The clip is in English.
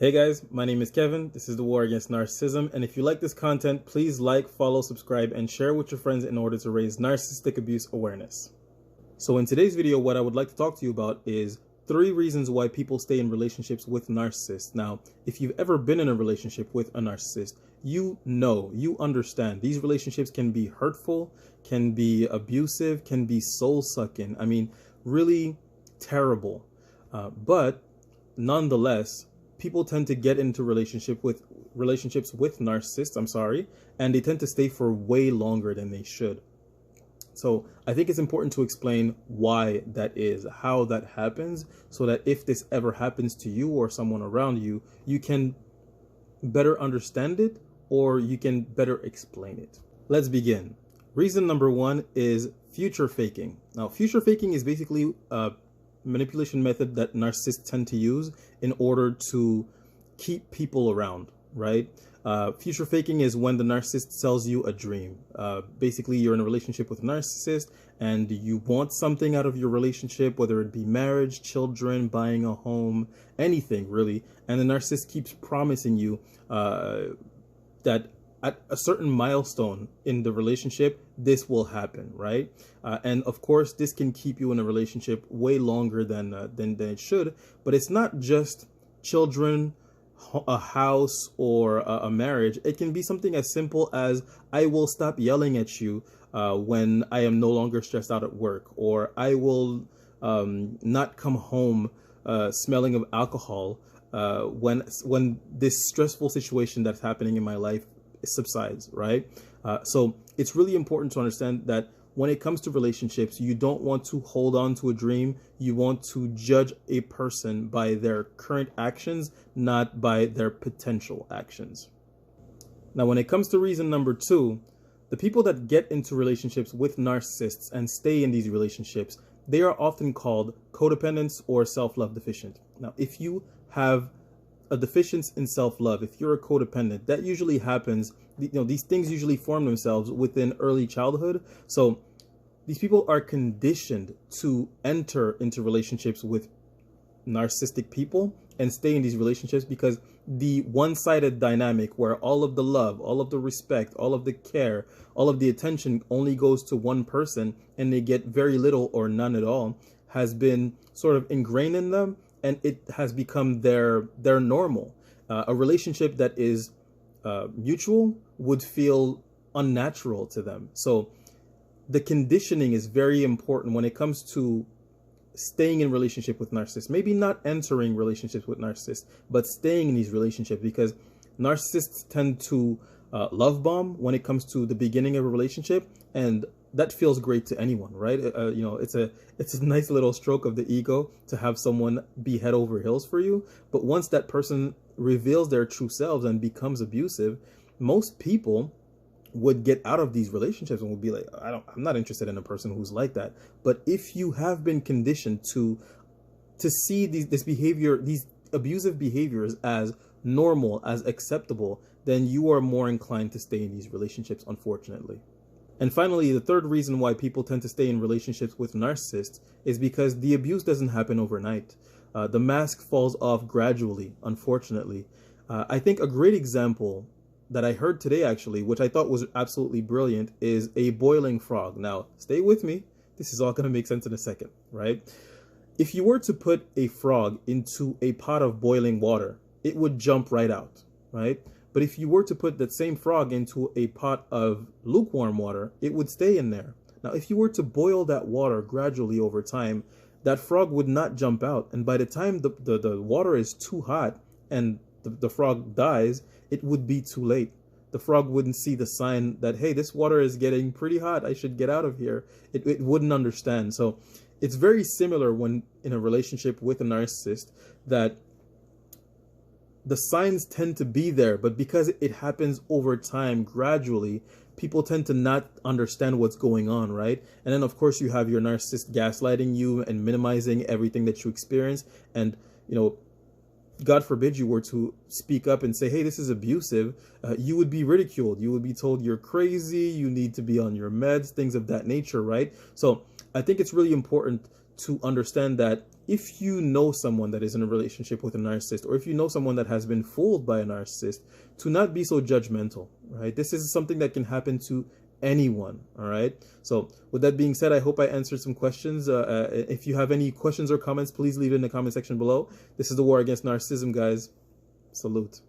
Hey guys, my name is Kevin. This is the War Against Narcissism. And if you like this content, please like, follow, subscribe, and share with your friends in order to raise narcissistic abuse awareness. So in today's video, what I would like to talk to you about is 3 reasons why people stay in relationships with narcissists. Now, if you've ever been in a relationship with a narcissist, you understand these relationships can be hurtful, can be abusive, can be soul-sucking. I mean, really terrible. But nonetheless, people tend to get into relationships with narcissists, and they tend to stay for way longer than they should. So I think it's important to explain why that is, how that happens, so that if this ever happens to you or someone around you, you can better understand it or you can better explain it. Let's begin. Reason number 1 is future faking. Now, future faking is basically a manipulation method that narcissists tend to use in order to keep people around, right? Future faking is when the narcissist sells you a dream. Basically, you're in a relationship with a narcissist and you want something out of your relationship, whether it be marriage, children, buying a home, anything really. And the narcissist keeps promising you that at a certain milestone in the relationship, this will happen, right? And of course, this can keep you in a relationship way longer than it should. But it's not just children, a house, or a marriage. It can be something as simple as, I will stop yelling at you when I am no longer stressed out at work, or I will not come home smelling of alcohol when this stressful situation that's happening in my life subsides, right? So it's really important to understand that when it comes to relationships, you don't want to hold on to a dream. You want to judge a person by their current actions, not by their potential actions. Now, when it comes to reason number 2, the people that get into relationships with narcissists and stay in these relationships, they are often called codependents or self-love deficient. Now, if you have a deficiency in self-love, if you're a codependent, that usually happens, these things usually form themselves within early childhood. So these people are conditioned to enter into relationships with narcissistic people and stay in these relationships because the one-sided dynamic where all of the love, all of the respect, all of the care, all of the attention only goes to one person and they get very little or none at all, has been sort of ingrained in them, and it has become their normal. A relationship that is mutual would feel unnatural to them. So the conditioning is very important when it comes to staying in relationship with narcissists. Maybe not entering relationships with narcissists, but staying in these relationships, because narcissists tend to love bomb when it comes to the beginning of a relationship, and that feels great to anyone, right? It's a nice little stroke of the ego to have someone be head over heels for you. But once that person reveals their true selves and becomes abusive, most people would get out of these relationships and would be like, I'm not interested in a person who's like that. But if you have been conditioned to see this behavior, these abusive behaviors as normal, as acceptable, then you are more inclined to stay in these relationships, unfortunately. And finally, the third reason why people tend to stay in relationships with narcissists is because the abuse doesn't happen overnight. The mask falls off gradually, unfortunately. I think a great example that I heard today, actually, which I thought was absolutely brilliant, is a boiling frog. Now, stay with me. This is all going to make sense in a second, right? If you were to put a frog into a pot of boiling water, it would jump right out, right? But if you were to put that same frog into a pot of lukewarm water, it would stay in there. Now, if you were to boil that water gradually over time, that frog would not jump out. And by the time the water is too hot and the frog dies, it would be too late. The frog wouldn't see the sign that, hey, this water is getting pretty hot, I should get out of here. It wouldn't understand. So it's very similar when in a relationship with a narcissist, that the signs tend to be there, but because it happens over time, gradually, people tend to not understand what's going on, right? And then, of course, you have your narcissist gaslighting you and minimizing everything that you experience. And, God forbid you were to speak up and say, hey, this is abusive, you would be ridiculed. You would be told you're crazy, you need to be on your meds, things of that nature, right? So I think it's really important to understand that if you know someone that is in a relationship with a narcissist, or if you know someone that has been fooled by a narcissist, to not be so judgmental, right? This is something that can happen to anyone, all right? So with that being said, I hope I answered some questions. If you have any questions or comments, please leave it in the comment section below. This is the war against narcissism, guys. Salute.